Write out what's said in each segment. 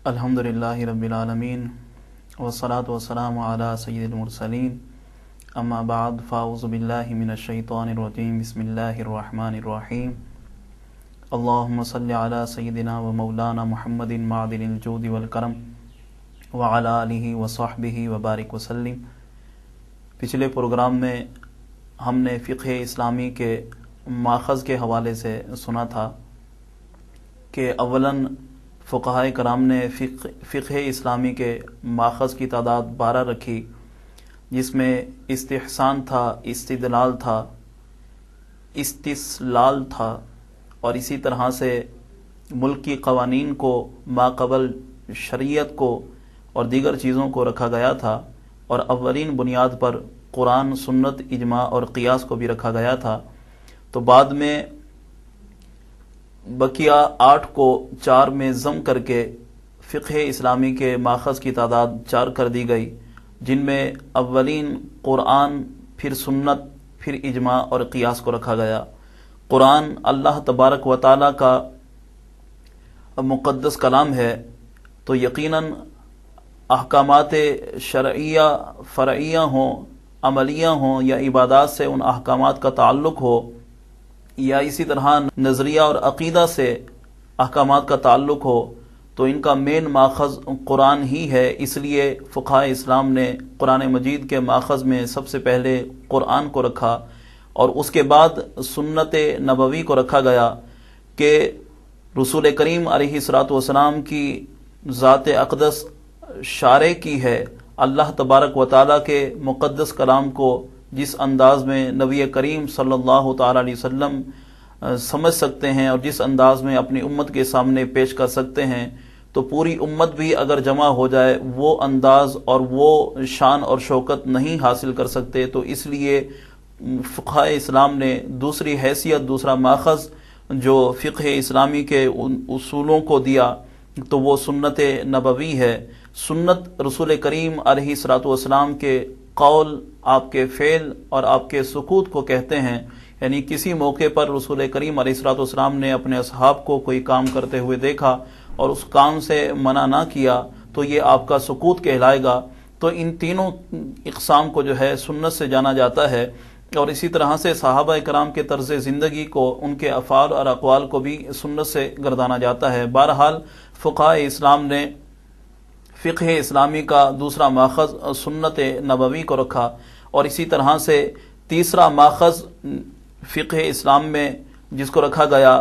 الحمدللہ رب العالمین والصلاة والسلام علی سید المرسلین اما بعد فاعوذ باللہ من الشیطان الرجیم بسم اللہ الرحمن الرحیم اللہم صلی علی سیدنا و مولانا محمد معدن الجود والکرم وعلی آلہ وصحبہ وبارک وسلم۔ پچھلے پروگرام میں ہم نے فقہ اسلامی کے ماخذ کے حوالے سے سنا تھا کہ اولاً فقہائے کرام نے فقہ اسلامی کے ماخذ کی تعداد 12 رکھی، جس میں استحسان تھا، استدلال تھا، استسلال تھا، اور اسی طرح سے ملکی قوانین کو ماقبل شریعت کو اور دیگر چیزوں کو رکھا گیا تھا، اور اولین بنیاد پر قرآن، سنت، اجماع اور قیاس کو بھی رکھا گیا تھا۔ تو بعد میں بقیہ 8 کو 4 میں ضم کر کے فقہ اسلامی کے ماخذ کی تعداد 4 کر دی گئی، جن میں اولین قرآن، پھر سنت، پھر اجماع اور قیاس کو رکھا گیا۔ قرآن اللہ تبارک و تعالیٰ کا مقدس کلام ہے، تو یقیناً احکامات شرعیہ فرعیہ ہوں، عملیہ ہوں یا عبادات سے ان احکامات کا تعلق ہو، یا اسی طرح نظریہ اور عقیدہ سے احکامات کا تعلق ہو، تو ان کا مین ماخذ قرآن ہی ہے۔ اس لیے فقہائے اسلام نے قرآن مجید کے ماخذ میں سب سے پہلے قرآن کو رکھا، اور اس کے بعد سنت نبوی کو رکھا گیا کہ رسول کریم علیہ الصلوۃ کی ذات اقدس شارع کی ہے اللہ تبارک و تعالیٰ کے مقدس کلام کو جس انداز میں نبی کریم صلی اللہ تعالیٰ علیہ وسلم سمجھ سکتے ہیں اور جس انداز میں اپنی امت کے سامنے پیش کر سکتے ہیں، تو پوری امت بھی اگر جمع ہو جائے وہ انداز اور وہ شان اور شوکت نہیں حاصل کر سکتے۔ تو اس لیے فقہائے اسلام نے دوسری حیثیت، دوسرا ماخذ جو فقہ اسلامی کے اصولوں کو دیا، تو وہ سنت نبوی ہے۔ سنت رسول کریم علیہ الصلوۃ والسلام کے قول، آپ کے فعل اور آپ کے سکوت کو کہتے ہیں، یعنی کسی موقع پر رسول کریم علیہ الصلوۃ والسلام نے اپنے اصحاب کو کوئی کام کرتے ہوئے دیکھا اور اس کام سے منع نہ کیا، تو یہ آپ کا سکوت کہلائے گا۔ تو ان تینوں اقسام کو جو ہے سنت سے جانا جاتا ہے، اور اسی طرح سے صحابہ کرام کے طرز زندگی کو، ان کے افعال اور اقوال کو بھی سنت سے گردانا جاتا ہے۔ بہرحال فقہائے اسلام نے فقہ اسلامی کا دوسرا ماخذ سنت نبوی کو رکھا، اور اسی طرح سے تیسرا ماخذ فقہ اسلام میں جس کو رکھا گیا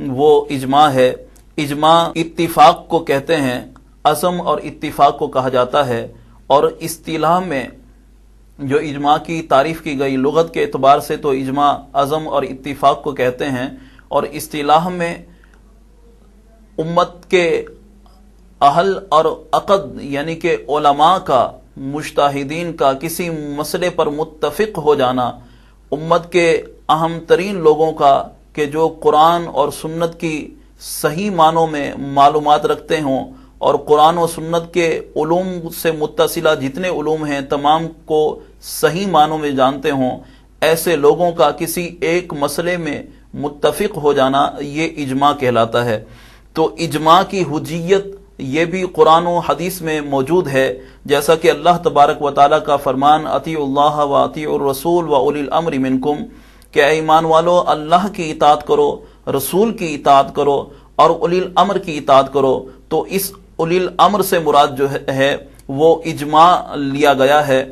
وہ اجماع ہے۔ اجماع اتفاق کو کہتے ہیں، عزم اور اتفاق کو کہا جاتا ہے، اور اصطلاح میں جو اجماع کی تعریف کی گئی لغت کے اعتبار سے تو اجماع عزم اور اتفاق کو کہتے ہیں، اور اصطلاح میں امت کے اہل اور عقد یعنی کہ علماء کا، مجتہدین کا کسی مسئلے پر متفق ہو جانا، امت کے اہم ترین لوگوں کا کہ جو قرآن اور سنت کی صحیح معنوں میں معلومات رکھتے ہوں اور قرآن و سنت کے علوم سے متصلہ جتنے علوم ہیں تمام کو صحیح معنوں میں جانتے ہوں، ایسے لوگوں کا کسی ایک مسئلے میں متفق ہو جانا یہ اجماع کہلاتا ہے۔ تو اجماع کی حجیت یہ بھی قرآن و حدیث میں موجود ہے، جیسا کہ اللہ تبارک و تعالیٰ کا فرمان اطیعوا اللہ و اطیعوا الرسول و اولی الامر منکم، کہ اے ایمان والو اللہ کی اطاعت کرو، رسول کی اطاعت کرو اور اولی الامر کی اطاعت کرو۔ تو اس اولی الامر سے مراد جو ہے وہ اجماع لیا گیا ہے۔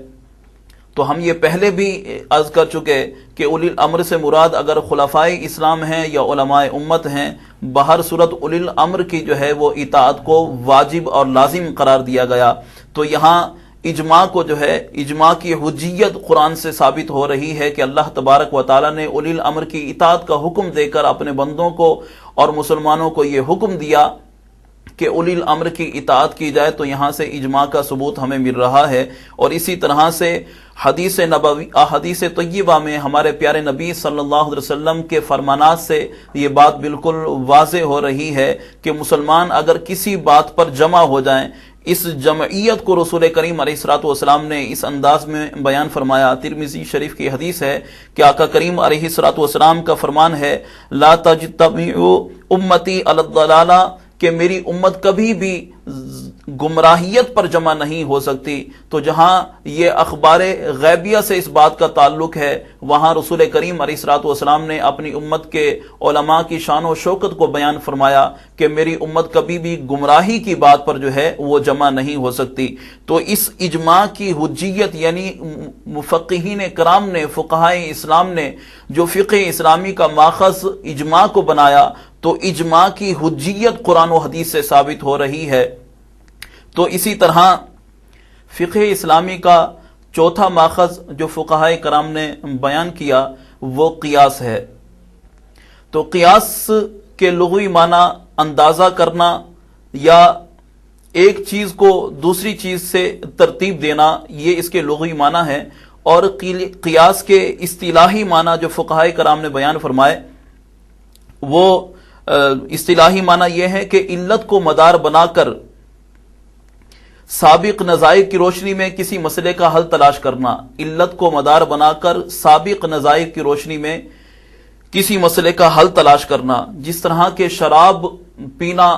تو ہم یہ پہلے بھی عرض کر چکے کہ اولی الامر سے مراد اگر خلفائے اسلام ہیں یا علماء امت ہیں، بہر صورت اولی الامر کی جو ہے وہ اطاعت کو واجب اور لازم قرار دیا گیا۔ تو یہاں اجماع کو جو ہے، اجماع کی حجیت قرآن سے ثابت ہو رہی ہے کہ اللہ تبارک و تعالیٰ نے اولی الامر کی اطاعت کا حکم دے کر اپنے بندوں کو اور مسلمانوں کو یہ حکم دیا کہ اولی الامر کی اطاعت کی جائے، تو یہاں سے اجماع کا ثبوت ہمیں مل رہا ہے۔ اور اسی طرح سے حدیث نبوی، احادیث طیبہ میں ہمارے پیارے نبی صلی اللہ علیہ وسلم کے فرمانات سے یہ بات بالکل واضح ہو رہی ہے کہ مسلمان اگر کسی بات پر جمع ہو جائیں، اس جمعیت کو رسول کریم علیہ الصلوۃ والسلام نے اس انداز میں بیان فرمایا۔ ترمذی شریف کی حدیث ہے کہ آقا کریم علیہ الصلوۃ والسلام کا فرمان ہے، لا تجتمع امتی علی الضلالہ کہ میری امت کبھی بھی گمراہیت پر جمع نہیں ہو سکتی، تو جہاں یہ اخبار غیبیہ سے اس بات کا تعلق ہے، وہاں رسول کریم علیہ الصلوۃ والسلام نے اپنی امت کے علماء کی شان و شوکت کو بیان فرمایا کہ میری امت کبھی بھی گمراہی کی بات پر جو ہے وہ جمع نہیں ہو سکتی۔ تو اس اجماع کی حجیت، یعنی مفقہین کرام نے، فقہائے اسلام نے جو فقہ اسلامی کا ماخذ اجماع کو بنایا، تو اجماع کی حجیت قرآن و حدیث سے ثابت ہو رہی ہے۔ تو اسی طرح فقہ اسلامی کا چوتھا ماخذ جو فقہائے کرام نے بیان کیا وہ قیاس ہے۔ تو قیاس کے لغوی معنی اندازہ کرنا یا ایک چیز کو دوسری چیز سے ترتیب دینا، یہ اس کے لغوی معنی ہے۔ اور قیاس کے اصطلاحی معنی جو فقہائے کرام نے بیان فرمائے، وہ اصطلاحی معنی یہ ہے کہ علت کو مدار بنا کر سابق نظائر کی روشنی میں کسی مسئلے کا حل تلاش کرنا، علت کو مدار بنا کر سابق نظائر کی روشنی میں کسی مسئلے کا حل تلاش کرنا۔ جس طرح کہ شراب پینا،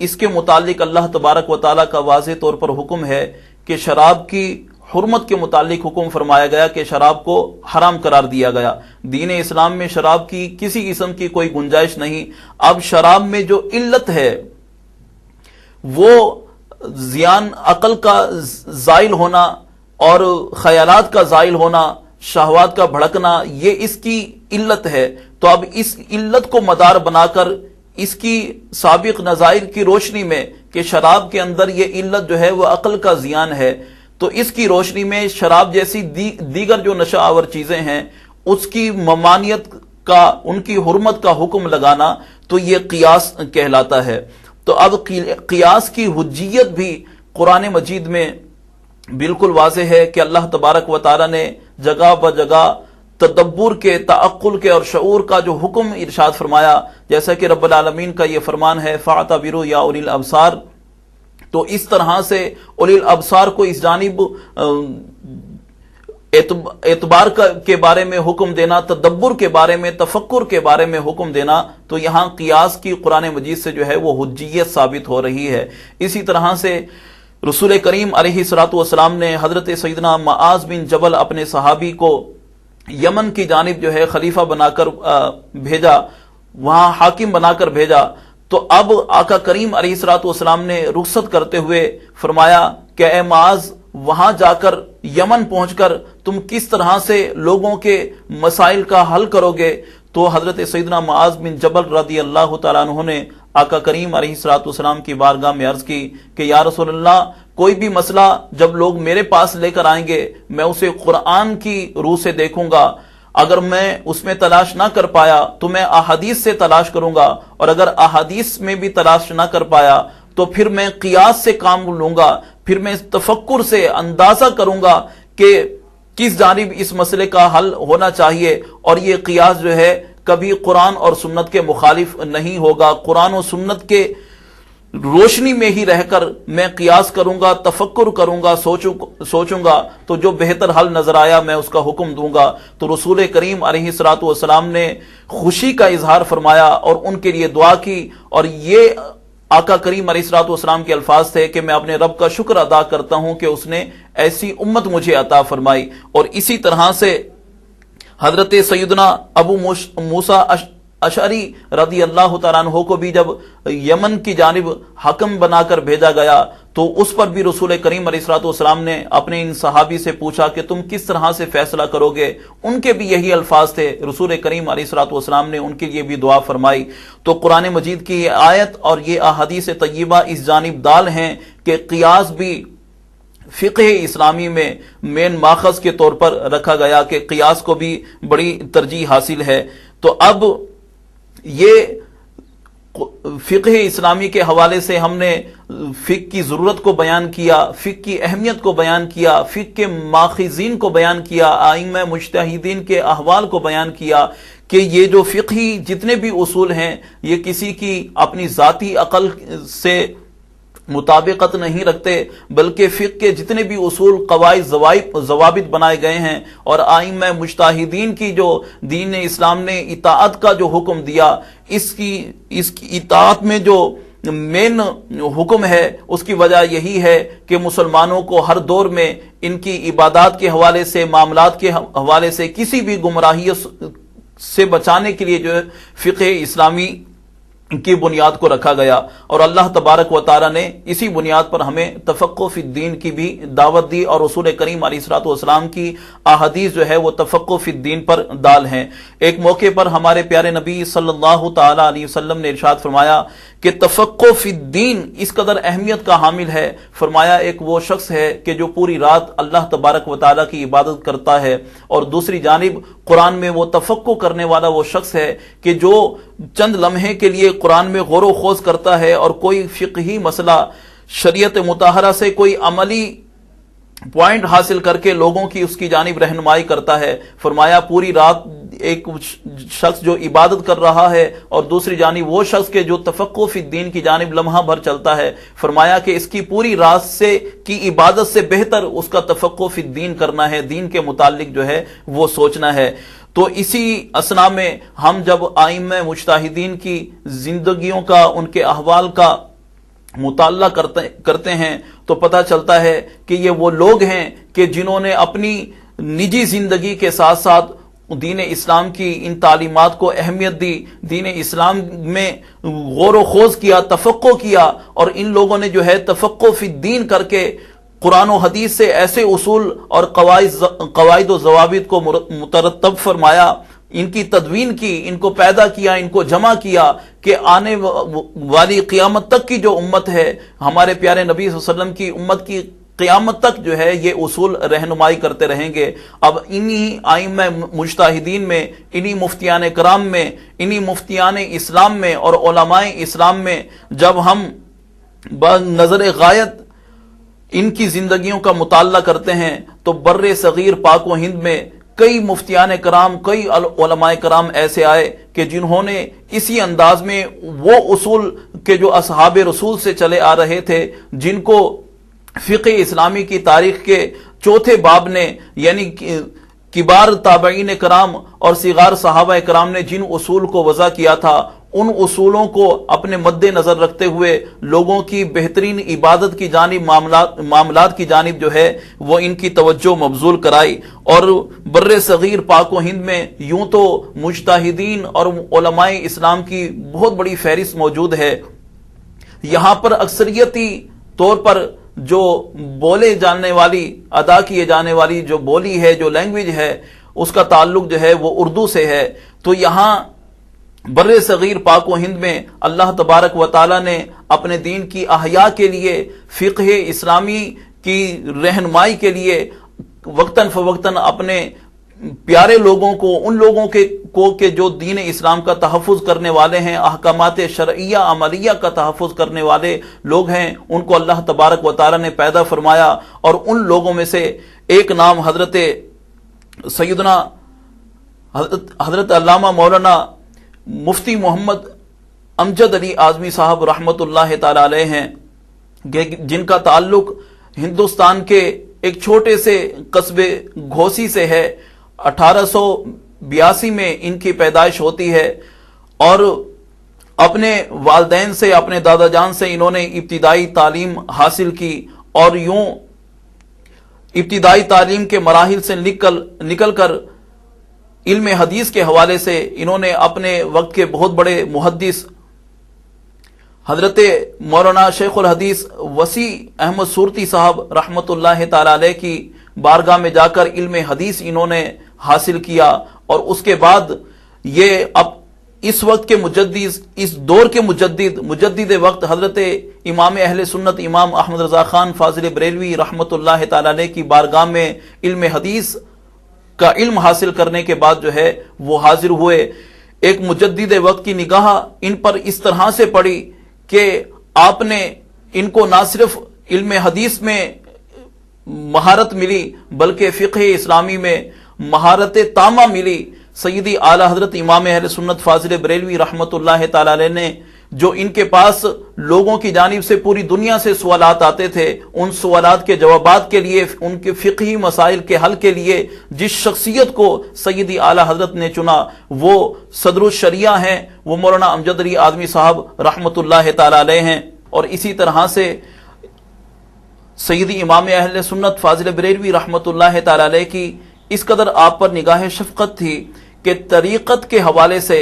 اس کے متعلق اللہ تبارک و تعالیٰ کا واضح طور پر حکم ہے کہ شراب کی حرمت کے متعلق حکم فرمایا گیا کہ شراب کو حرام قرار دیا گیا۔ دین اسلام میں شراب کی کسی قسم کی کوئی گنجائش نہیں۔ اب شراب میں جو علت ہے وہ زیان عقل کا زائل ہونا اور خیالات کا زائل ہونا، شہوات کا بھڑکنا، یہ اس کی علت ہے۔ تو اب اس علت کو مدار بنا کر اس کی سابق نظائر کی روشنی میں کہ شراب کے اندر یہ علت جو ہے وہ عقل کا زیان ہے، تو اس کی روشنی میں شراب جیسی دیگر جو نشہ آور چیزیں ہیں اس کی ممانعت کا، ان کی حرمت کا حکم لگانا، تو یہ قیاس کہلاتا ہے۔ تو اب قیاس کی حجیت بھی قرآن مجید میں بالکل واضح ہے کہ اللہ تبارک و تعالی نے جگہ بجگہ تدبر کے، تعقل کے اور شعور کا جو حکم ارشاد فرمایا، جیسا کہ رب العالمین کا یہ فرمان ہے فَاعْتَبِرُوا يَا أُولِي الْأَبْصَارِ۔ تو اس طرح سے اولی الابصار کو اس جانب اعتبار کے بارے میں حکم دینا، تدبر کے بارے میں، تفکر کے بارے میں حکم دینا، تو یہاں قیاس کی قرآن مجید سے جو ہے وہ حجیت ثابت ہو رہی ہے۔ اسی طرح سے رسول کریم علیہ الصلوۃ والسلام نے حضرت سیدنا معاذ بن جبل اپنے صحابی کو یمن کی جانب جو ہے خلیفہ بنا کر بھیجا، وہاں حاکم بنا کر بھیجا۔ تو اب آقا کریم علیہ الصلوۃ والسلام نے رخصت کرتے ہوئے فرمایا کہ اے معاذ، وہاں جا کر یمن پہنچ کر تم کس طرح سے لوگوں کے مسائل کا حل کرو گے؟ تو حضرت سیدنا معاذ بن جبل رضی اللہ تعالیٰ عنہ نے آقا کریم علیہ الصلوۃ والسلام کی بارگاہ میں عرض کی کہ یا رسول اللہ، کوئی بھی مسئلہ جب لوگ میرے پاس لے کر آئیں گے میں اسے قرآن کی روح سے دیکھوں گا، اگر میں اس میں تلاش نہ کر پایا تو میں احادیث سے تلاش کروں گا، اور اگر احادیث میں بھی تلاش نہ کر پایا تو پھر میں قیاس سے کام لوں گا، پھر میں تفکر سے اندازہ کروں گا کہ کس جانب اس مسئلے کا حل ہونا چاہیے، اور یہ قیاس جو ہے کبھی قرآن اور سنت کے مخالف نہیں ہوگا۔ قرآن و سنت کے روشنی میں ہی رہ کر میں قیاس کروں گا، تفکر کروں گا، سوچوں گا، تو جو بہتر حل نظر آیا میں اس کا حکم دوں گا۔ تو رسول کریم علیہ الصلوۃ والسلام نے خوشی کا اظہار فرمایا اور ان کے لیے دعا کی، اور یہ آقا کریم علیہ الصلوۃ والسلام کے الفاظ تھے کہ میں اپنے رب کا شکر ادا کرتا ہوں کہ اس نے ایسی امت مجھے عطا فرمائی۔ اور اسی طرح سے حضرت سیدنا ابو موسیٰ اشعری رضی اللہ تعالیٰ عنہ کو بھی جب یمن کی جانب حکم بنا کر بھیجا گیا تو اس پر بھی رسول کریم علیہ الصلوۃ والسلام نے اپنے ان صحابی سے پوچھا کہ تم کس طرح سے فیصلہ کرو گے؟ ان کے بھی یہی الفاظ تھے، رسول کریم علیہ الصلوۃ والسلام نے ان کے لیے بھی دعا فرمائی۔ تو قرآن مجید کی یہ آیت اور یہ احادیث طیبہ اس جانب دال ہیں کہ قیاس بھی فقہ اسلامی میں مین ماخذ کے طور پر رکھا گیا کہ قیاس کو بھی بڑی ترجیح حاصل ہے۔ تو اب یہ فقہ اسلامی کے حوالے سے ہم نے فقہ کی ضرورت کو بیان کیا، فقہ کی اہمیت کو بیان کیا، فقہ کے ماخذین کو بیان کیا، ائمہ مجتہدین کے احوال کو بیان کیا کہ یہ جو فقہی جتنے بھی اصول ہیں یہ کسی کی اپنی ذاتی عقل سے مطابقت نہیں رکھتے، بلکہ فقہ کے جتنے بھی اصول، قواعد، ضوابط بنائے گئے ہیں، اور ائمہ مجتہدین کی جو دین اسلام نے اطاعت کا جو حکم دیا، اس کی اطاعت میں جو مین حکم ہے اس کی وجہ یہی ہے کہ مسلمانوں کو ہر دور میں ان کی عبادات کے حوالے سے، معاملات کے حوالے سے کسی بھی گمراہی سے بچانے کے لیے جو ہے فقہ اسلامی کی بنیاد کو رکھا گیا، اور اللہ تبارک و تعالی نے اسی بنیاد پر ہمیں تفقہ فی الدین کی بھی دعوت دی، اور رسول کریم علیہ الصلوۃ والسلام کی احادیث جو ہے وہ تفقہ فی الدین پر دال ہیں۔ ایک موقع پر ہمارے پیارے نبی صلی اللہ تعالی علیہ وسلم نے ارشاد فرمایا کہ تفقہ فی الدین اس قدر اہمیت کا حامل ہے، فرمایا ایک وہ شخص ہے کہ جو پوری رات اللہ تبارک و تعالی کی عبادت کرتا ہے، اور دوسری جانب قرآن میں وہ تفقہ کرنے والا وہ شخص ہے کہ جو چند لمحے کے لیے قرآن میں غور و خوض کرتا ہے، اور کوئی فقہی مسئلہ شریعت مطہرہ سے کوئی عملی پوائنٹ حاصل کر کے لوگوں کی اس کی جانب رہنمائی کرتا ہے۔ فرمایا پوری رات ایک شخص جو عبادت کر رہا ہے، اور دوسری جانب وہ شخص کے جو تفقہ فی الدین کی جانب لمحہ بھر چلتا ہے، فرمایا کہ اس کی پوری رات سے کی عبادت سے بہتر اس کا تفقہ فی الدین کرنا ہے، دین کے متعلق جو ہے وہ سوچنا ہے۔ تو اسی اثنا میں ہم جب ائمہ مجتہدین کی زندگیوں کا، ان کے احوال کا مطالعہ کرتے ہیں تو پتہ چلتا ہے کہ یہ وہ لوگ ہیں کہ جنہوں نے اپنی نجی زندگی کے ساتھ ساتھ دین اسلام کی ان تعلیمات کو اہمیت دی، دین اسلام میں غور و خوض کیا، تفقہ کیا، اور ان لوگوں نے جو ہے تفقہ فی الدین کر کے قرآن و حدیث سے ایسے اصول اور قواعد و ضوابط کو مترتب فرمایا، ان کی تدوین کی، ان کو پیدا کیا، ان کو جمع کیا کہ آنے والی قیامت تک کی جو امت ہے، ہمارے پیارے نبی صلی اللہ علیہ وسلم کی امت کی قیامت تک جو ہے یہ اصول رہنمائی کرتے رہیں گے۔ اب انہی ائمہ مجتہدین میں، انہی مفتیان کرام میں، انہی مفتیان اسلام میں اور علماء اسلام میں جب ہم بنظر غایت ان کی زندگیوں کا مطالعہ کرتے ہیں تو بر صغیر پاک و ہند میں کئی مفتیان کرام، کئی علماء کرام ایسے آئے کہ جنہوں نے اسی انداز میں وہ اصول کے جو اصحاب رسول سے چلے آ رہے تھے، جن کو فقہ اسلامی کی تاریخ کے چوتھے باب نے، یعنی کبار تابعین کرام اور صغار صحابہ کرام نے جن اصول کو وضع کیا تھا، ان اصولوں کو اپنے مد نظر رکھتے ہوئے لوگوں کی بہترین عبادت کی جانب، معاملات کی جانب جو ہے وہ ان کی توجہ مبذول کرائی۔ اور بر صغیر پاک و ہند میں یوں تو مجتہدین اور علماء اسلام کی بہت بڑی فہرست موجود ہے، یہاں پر اکثریتی طور پر جو بولے جانے والی، ادا کیے جانے والی جو بولی ہے، جو لینگویج ہے، اس کا تعلق جو ہے وہ اردو سے ہے۔ تو یہاں بر صغیر پاک و ہند میں اللہ تبارک و تعالی نے اپنے دین کی احیاء کے لیے، فقہ اسلامی کی رہنمائی کے لیے وقتاً فوقتاً اپنے پیارے لوگوں کو، ان لوگوں کے جو دین اسلام کا تحفظ کرنے والے ہیں، احکامات شرعیہ عملیہ کا تحفظ کرنے والے لوگ ہیں، ان کو اللہ تبارک و تعالی نے پیدا فرمایا۔ اور ان لوگوں میں سے ایک نام حضرت سیدنا حضرت علامہ مولانا مفتی محمد امجد علی اعظمی صاحب رحمۃ اللہ تعالی علیہ ہیں، جن کا تعلق ہندوستان کے ایک چھوٹے سے قصبے گھوسی سے ہے۔ 1882 میں ان کی پیدائش ہوتی ہے، اور اپنے والدین سے، اپنے دادا جان سے انہوں نے ابتدائی تعلیم حاصل کی، اور یوں ابتدائی تعلیم کے مراحل سے نکل کر علم حدیث کے حوالے سے انہوں نے اپنے وقت کے بہت بڑے محدث حضرت مولانا شیخ الحدیث وسیع احمد صورتی صاحب رحمۃ اللہ تعالی علیہ کی بارگاہ میں جا کر علم حدیث انہوں نے حاصل کیا۔ اور اس کے بعد یہ اب اس وقت کے مجدد، اس دور کے مجدد وقت حضرت امام اہل سنت امام احمد رضا خان فاضل بریلوی رحمۃ اللہ تعالی علیہ کی بارگاہ میں علم حدیث کا علم حاصل کرنے کے بعد جو ہے وہ حاضر ہوئے۔ ایک مجدد وقت کی نگاہ ان پر اس طرح سے پڑی کہ آپ نے ان کو نہ صرف علم حدیث میں مہارت ملی بلکہ فقہ اسلامی میں مہارت تامہ ملی۔ سیدی اعلی حضرت امام اہل سنت فاضل بریلوی رحمۃ اللہ تعالی علیہ نے جو ان کے پاس لوگوں کی جانب سے پوری دنیا سے سوالات آتے تھے، ان سوالات کے جوابات کے لیے، ان کے فقہی مسائل کے حل کے لیے جس شخصیت کو سیدی اعلیٰ حضرت نے چنا وہ صدر الشریعہ ہیں، وہ مولانا امجد علی اعظمی صاحب رحمۃ اللہ تعالی علیہ ہیں۔ اور اسی طرح سے سیدی امام اہل سنت فاضل بریلوی رحمۃ اللہ تعالی علیہ کی اس قدر آپ پر نگاہ شفقت تھی کہ طریقت کے حوالے سے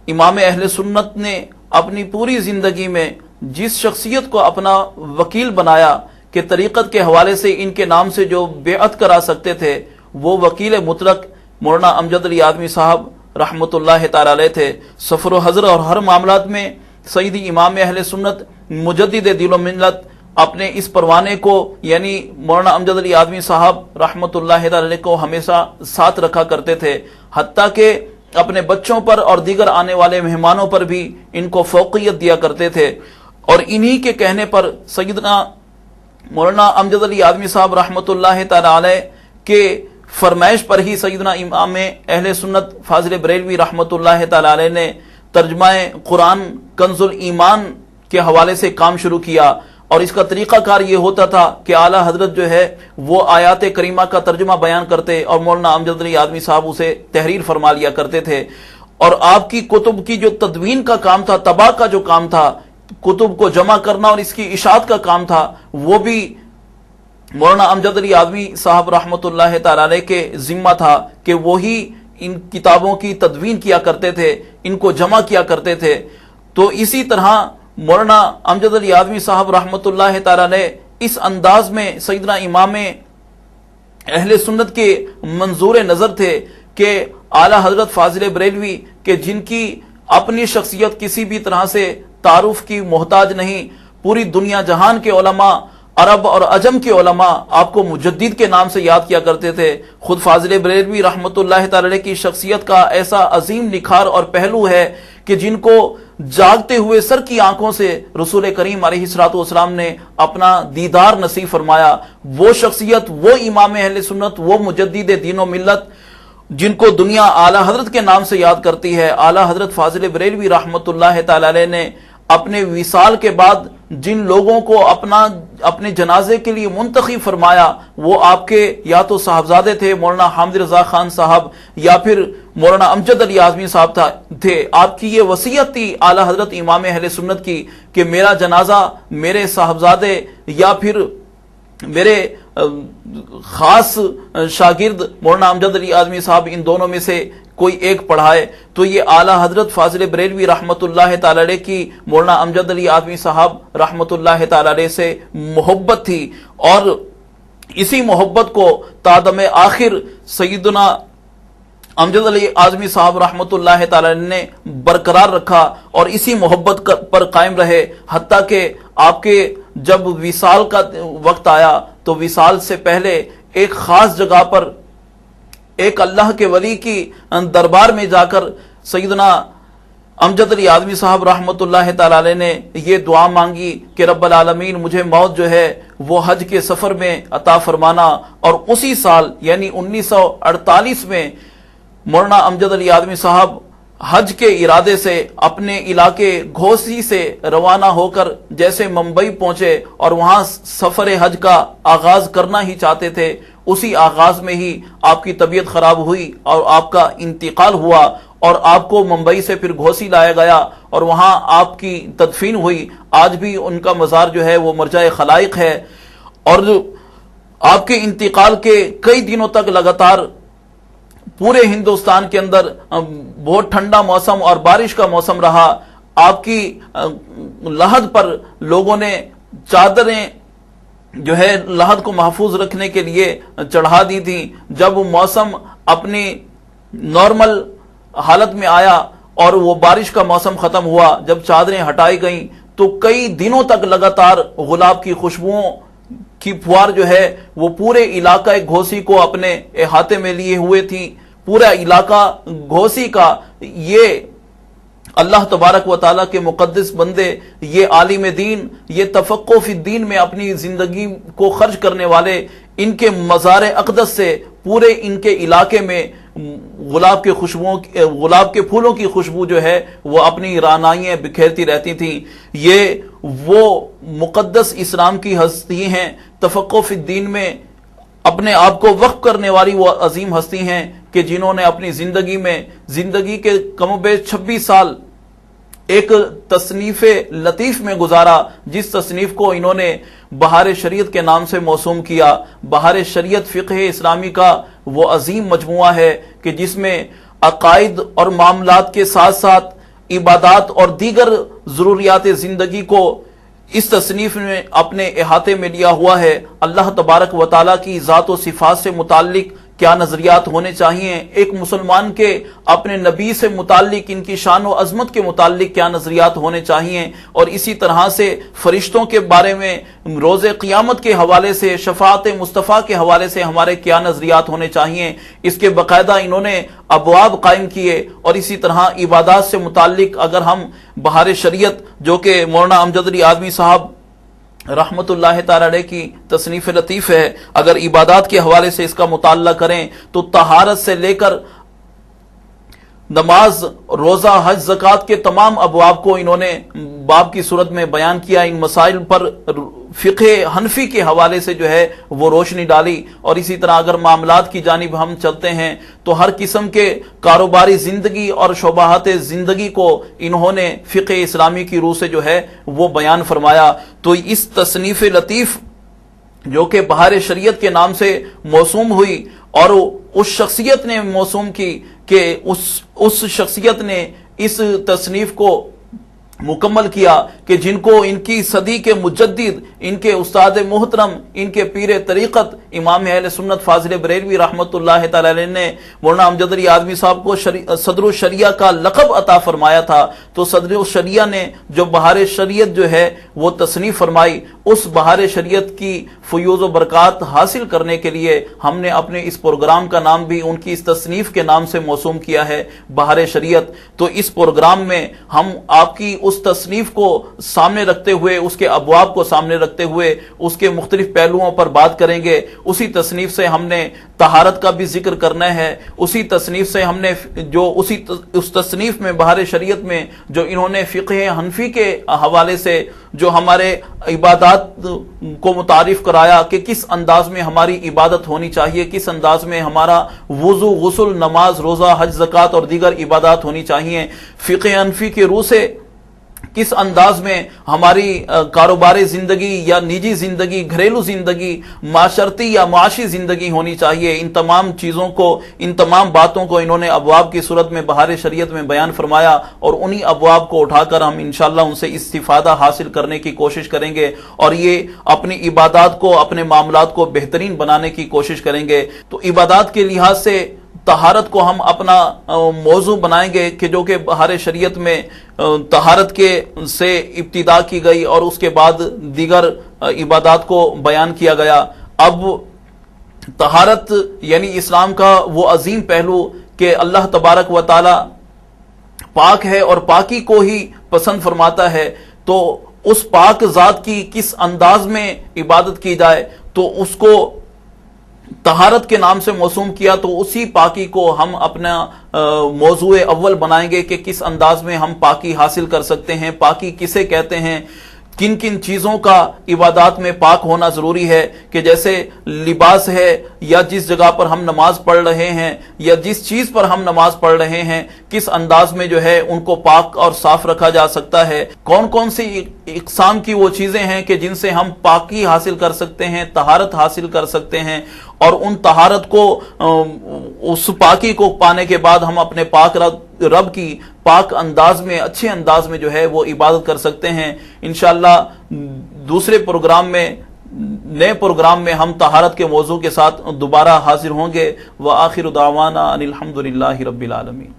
امام اہل سنت نے اپنی پوری زندگی میں جس شخصیت کو اپنا وکیل بنایا کہ طریقت کے حوالے سے ان کے نام سے جو بیعت کرا سکتے تھے وہ وکیل مطلق مولانا امجد علی اعظمی صاحب رحمۃ اللہ تعالی علیہ تھے۔ سفر و حضر اور ہر معاملات میں سیدی امام اہل سنت مجدد دین و ملت اپنے اس پروانے کو یعنی مولانا امجد علی اعظمی صاحب رحمۃ اللہ تعالی علیہ کو ہمیشہ ساتھ رکھا کرتے تھے، حتیٰ کہ اپنے بچوں پر اور دیگر آنے والے مہمانوں پر بھی ان کو فوقیت دیا کرتے تھے۔ اور انہی کے کہنے پر سیدنا مولانا امجد علی اعظمی صاحب رحمۃ اللہ تعالی علیہ کے فرمائش پر ہی سیدنا امام اہل سنت فاضل بریلوی رحمۃ اللہ تعالی علیہ نے ترجمہ قرآن کنز الایمان کے حوالے سے کام شروع کیا، اور اس کا طریقہ کار یہ ہوتا تھا کہ اعلیٰ حضرت جو ہے وہ آیات کریمہ کا ترجمہ بیان کرتے اور مولانا امجد علی اعظمی صاحب اسے تحریر فرما لیا کرتے تھے، اور آپ کی کتب کی جو تدوین کا کام تھا، طباع کا جو کام تھا، کتب کو جمع کرنا اور اس کی اشاعت کا کام تھا، وہ بھی مولانا امجد علی اعظمی صاحب رحمۃ اللہ تعالی علیہ کے ذمہ تھا کہ وہی ان کتابوں کی تدوین کیا کرتے تھے، ان کو جمع کیا کرتے تھے۔ تو اسی طرح مولانا امجد علی اعظمی صاحب رحمۃ اللہ تعالی علیہ اس انداز میں سیدنا امام اہل سنت کے منظور نظر تھے کہ اعلیٰ حضرت فاضل بریلوی کہ جن کی اپنی شخصیت کسی بھی طرح سے تعارف کی محتاج نہیں، پوری دنیا جہان کے علماء، عرب اور عجم کے علماء آپ کو مجدد کے نام سے یاد کیا کرتے تھے۔ خود فاضل بریلوی رحمۃ اللہ تعالی علیہ کی شخصیت کا ایسا عظیم نکھار اور پہلو ہے کہ جن کو جاگتے ہوئے سر کی آنکھوں سے رسول کریم علیہ الصلوۃ والسلام نے اپنا دیدار نصیب فرمایا۔ وہ شخصیت، وہ امام اہل سنت، وہ مجدد دین و ملت جن کو دنیا اعلیٰ حضرت کے نام سے یاد کرتی ہے، اعلیٰ حضرت فاضل بریلوی رحمۃ اللہ تعالی علیہ نے اپنے وصال کے بعد جن لوگوں کو اپنے جنازے کے لیے منتخب فرمایا وہ آپ کے یا تو صاحبزادے تھے مولانا حامد رضا خان صاحب یا پھر مولانا امجد علی اعظمی صاحب تھے۔ آپ کی یہ وصیت تھی اعلیٰ حضرت امام اہل سنت کی کہ میرا جنازہ میرے صاحبزادے یا پھر میرے خاص شاگرد مولانا امجد علی اعظمی صاحب ان دونوں میں سے کوئی ایک پڑھائے۔ تو یہ اعلیٰ حضرت فاضل بریلوی رحمۃ اللہ تعالی علیہ کی مولانا امجد علی اعظمی صاحب رحمۃ اللہ تعالی علیہ سے محبت تھی، اور اسی محبت کو تادم آخر سیدنا امجد علی اعظمی صاحب رحمۃ اللہ تعالی نے برقرار رکھا اور اسی محبت پر قائم رہے، حتیٰ کہ آپ کے جب وصال کا وقت آیا تو وصال سے پہلے ایک خاص جگہ پر ایک اللہ کے ولی کی دربار میں جا کر سیدنا امجد علی اعظمی صاحب رحمۃ اللہ تعالی علیہ نے یہ دعا مانگی کہ رب العالمین مجھے موت جو ہے وہ حج کے سفر میں عطا فرمانا، اور اسی سال یعنی 1948 میں مولانا امجد علی اعظمی صاحب حج کے ارادے سے اپنے علاقے گھوسی سے روانہ ہو کر جیسے ممبئی پہنچے اور وہاں سفر حج کا آغاز کرنا ہی چاہتے تھے، اسی آغاز میں ہی آپ کی طبیعت خراب ہوئی اور آپ کا انتقال ہوا، اور آپ کو ممبئی سے پھر گھوسی لایا گیا اور وہاں آپ کی تدفین ہوئی۔ آج بھی ان کا مزار جو ہے وہ مرجع خلائق ہے، اور آپ کے انتقال کے کئی دنوں تک لگاتار پورے ہندوستان کے اندر بہت ٹھنڈا موسم اور بارش کا موسم رہا۔ آپ کی لحد پر لوگوں نے چادریں جو ہے لحد کو محفوظ رکھنے کے لیے چڑھا دی تھی۔ جب موسم اپنی نارمل حالت میں آیا اور وہ بارش کا موسم ختم ہوا، جب چادریں ہٹائی گئیں تو کئی دنوں تک لگاتار گلاب کی خوشبوؤں کی پھوار جو ہے وہ پورے علاقہ گھوسی کو اپنے احاطے میں لیے ہوئے تھی۔ پورا علاقہ گھوسی کا یہ اللہ تبارک و تعالیٰ کے مقدس بندے، یہ عالم دین، یہ تفقہ فی الدین میں اپنی زندگی کو خرچ کرنے والے، ان کے مزار اقدس سے پورے ان کے علاقے میں گلاب کے پھولوں کی خوشبو جو ہے وہ اپنی رعنائیاں بکھیرتی رہتی تھیں۔ یہ وہ مقدس اسلام کی ہستی ہیں، تفقہ فی الدین میں اپنے آپ کو وقف کرنے والی وہ عظیم ہستی ہیں کہ جنہوں نے اپنی زندگی کے کم و بیش 26 سال ایک تصنیف لطیف میں گزارا، جس تصنیف کو انہوں نے بہار شریعت کے نام سے موسوم کیا۔ بہار شریعت فقہ اسلامی کا وہ عظیم مجموعہ ہے کہ جس میں عقائد اور معاملات کے ساتھ ساتھ عبادات اور دیگر ضروریات زندگی کو اس تصنیف میں اپنے احاطے میں لیا ہوا ہے۔ اللہ تبارک و تعالیٰ کی ذات و صفات سے متعلق کیا نظریات ہونے چاہیے، ایک مسلمان کے اپنے نبی سے متعلق ان کی شان و عظمت کے متعلق کیا نظریات ہونے چاہیے، اور اسی طرح سے فرشتوں کے بارے میں روز قیامت کے حوالے سے، شفاعت مصطفیٰ کے حوالے سے ہمارے کیا نظریات ہونے چاہیے، اس کے باقاعدہ انہوں نے ابواب قائم کیے۔ اور اسی طرح عبادات سے متعلق اگر ہم بہار شریعت جو کہ مولانا امجد علی اعظمی صاحب رحمت اللہ تعالی علیہ کی تصنیف لطیف ہے، اگر عبادات کے حوالے سے اس کا مطالعہ کریں تو طہارت سے لے کر نماز، روزہ، حج، زکوٰۃ کے تمام ابواب کو انہوں نے باب کی صورت میں بیان کیا۔ ان مسائل پر فقہ حنفی کے حوالے سے جو ہے وہ روشنی ڈالی۔ اور اسی طرح اگر معاملات کی جانب ہم چلتے ہیں تو ہر قسم کے کاروباری زندگی اور شعبات زندگی کو انہوں نے فقہ اسلامی کی روح سے جو ہے وہ بیان فرمایا۔ تو اس تصنیف لطیف جو کہ بہار شریعت کے نام سے موسوم ہوئی اور اس شخصیت نے موسوم کی کہ اس شخصیت نے اس تصنیف کو مکمل کیا کہ جن کو ان کی صدی کے مجدد، ان کے استاد محترم، ان کے پیر طریقت امام اہل سنت فاضل بریلوی رحمت اللہ تعالی علیہ نے مولانا امجد علی اعظمی صاحب کو صدر الشریعہ کا لقب عطا فرمایا تھا۔ تو صدر الشریعہ نے جو بہار شریعت جو ہے وہ تصنیف فرمائی، اس بہار شریعت کی فیوز و برکات حاصل کرنے کے لیے ہم نے اپنے اس پروگرام کا نام بھی ان کی اس تصنیف کے نام سے موسوم کیا ہے، بہار شریعت۔ تو اس پروگرام میں ہم آپ کی اس تصنیف کو سامنے رکھتے ہوئے، اس کے ابواب کو سامنے رکھتے ہوئے اس کے مختلف پہلوؤں پر بات کریں گے۔ اسی تصنیف سے ہم نے طہارت کا بھی ذکر کرنا ہے، اسی تصنیف سے ہم نے اس تصنیف میں بہار شریعت میں جو انہوں نے فقہ حنفی کے حوالے سے جو ہمارے عبادات کو متعارف کرایا کہ کس انداز میں ہماری عبادت ہونی چاہیے، کس انداز میں ہمارا وضو، غسل، نماز، روزہ، حج، زکوٰۃ اور دیگر عبادات ہونی چاہیے، فقہ حنفی کے روح سے کس انداز میں ہماری کاروباری زندگی یا نجی زندگی، گھریلو زندگی، معاشرتی یا معاشی زندگی ہونی چاہیے، ان تمام چیزوں کو، ان تمام باتوں کو انہوں نے ابواب کی صورت میں بہار شریعت میں بیان فرمایا، اور انہی ابواب کو اٹھا کر ہم انشاءاللہ ان سے استفادہ حاصل کرنے کی کوشش کریں گے، اور یہ اپنی عبادات کو، اپنے معاملات کو بہترین بنانے کی کوشش کریں گے۔ تو عبادات کے لحاظ سے طہارت کو ہم اپنا موضوع بنائیں گے کہ جو کہ بہار شریعت میں طہارت کے سے ابتدا کی گئی اور اس کے بعد دیگر عبادات کو بیان کیا گیا۔ اب طہارت یعنی اسلام کا وہ عظیم پہلو کہ اللہ تبارک و تعالی پاک ہے اور پاکی کو ہی پسند فرماتا ہے، تو اس پاک ذات کی کس انداز میں عبادت کی جائے، تو اس کو طہارت کے نام سے موسوم کیا۔ تو اسی پاکی کو ہم اپنا موضوع اول بنائیں گے کہ کس انداز میں ہم پاکی حاصل کر سکتے ہیں، پاکی کسے کہتے ہیں، کن کن چیزوں کا عبادات میں پاک ہونا ضروری ہے، کہ جیسے لباس ہے، یا جس جگہ پر ہم نماز پڑھ رہے ہیں، یا جس چیز پر ہم نماز پڑھ رہے ہیں، کس انداز میں جو ہے ان کو پاک اور صاف رکھا جا سکتا ہے، کون کون سی اقسام کی وہ چیزیں ہیں کہ جن سے ہم پاکی حاصل کر سکتے ہیں، طہارت حاصل کر سکتے ہیں، اور ان طہارت کو، اس پاکی کو پانے کے بعد ہم اپنے پاک رب کی پاک انداز میں، اچھے انداز میں جو ہے وہ عبادت کر سکتے ہیں۔ انشاءاللہ دوسرے پروگرام میں، نئے پروگرام میں ہم طہارت کے موضوع کے ساتھ دوبارہ حاضر ہوں گے۔ وآخر دعوانا ان الحمدللہ رب العالمین۔